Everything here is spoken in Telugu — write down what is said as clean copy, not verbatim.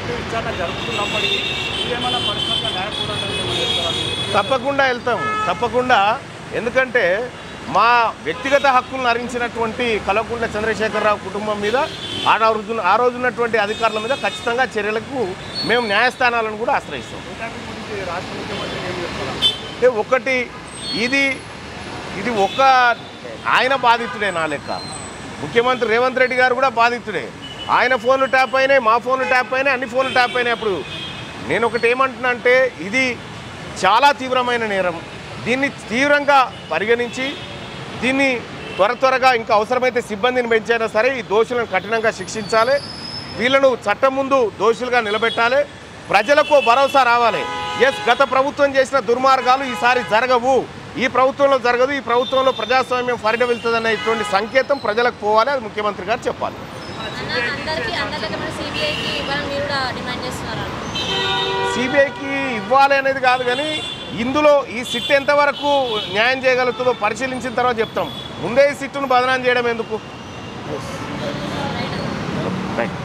సిట్ విచారణ జరుగుతున్నప్పటికీ ఏమైనా పర్సనల్గా న్యాయ పోరాటం ఏమైనా చేస్తారా? తప్పకుండా వెళ్తాం, తప్పకుండా. ఎందుకంటే మా వ్యక్తిగత హక్కులను హరించినటువంటి కల్వకుంట్ల చంద్రశేఖరరావు కుటుంబం మీద ఆ రోజు ఉన్నటువంటి అధికారుల మీద ఖచ్చితంగా చర్యలకు మేము న్యాయస్థానాలను కూడా ఆశ్రయిస్తాం. రాష్ట్ర ముఖ్యమంత్రి ఏం చెప్తారా? ఒకటి ఇది ఒక్క ఆయన బాధితుడే, నా లెక్క ముఖ్యమంత్రి రేవంత్ రెడ్డి గారు కూడా బాధితుడే. ఆయన ఫోన్లు ట్యాప్ అయినాయి, మా ఫోన్లు ట్యాప్ అయినాయి, అన్ని ఫోన్లు ట్యాప్ అయినాయి. అప్పుడు నేను ఒకటి ఏమంటున్నా అంటే ఇది చాలా తీవ్రమైన నేరం. దీన్ని తీవ్రంగా పరిగణించి దీన్ని త్వరగా ఇంకా అవసరమైతే సిబ్బందిని పెంచైనా సరే ఈ దోషులను కఠినంగా శిక్షించాలి. వీళ్ళను చట్టం ముందు దోషులుగా నిలబెట్టాలి. ప్రజలకు భరోసా రావాలి. గత ప్రభుత్వం చేసిన దుర్మార్గాలు ఈసారి జరగవు, ఈ ప్రభుత్వంలో జరగదు, ఈ ప్రభుత్వంలో ప్రజాస్వామ్యం పరిడవిల్తుంది అనేటువంటి సంకేతం ప్రజలకు పోవాలి. అది ముఖ్యమంత్రి గారు చెప్పాలి. సిబిఐకి ఇవ్వాలి అనేది కాదు, కానీ ఇందులో ఈ సిట్ ఎంతవరకు న్యాయం చేయగలుగుతుందో పరిశీలించిన తర్వాత చెప్తాం. ముందే ఈ సిట్టును బదనాం చేయడం ఎందుకు? రైట్.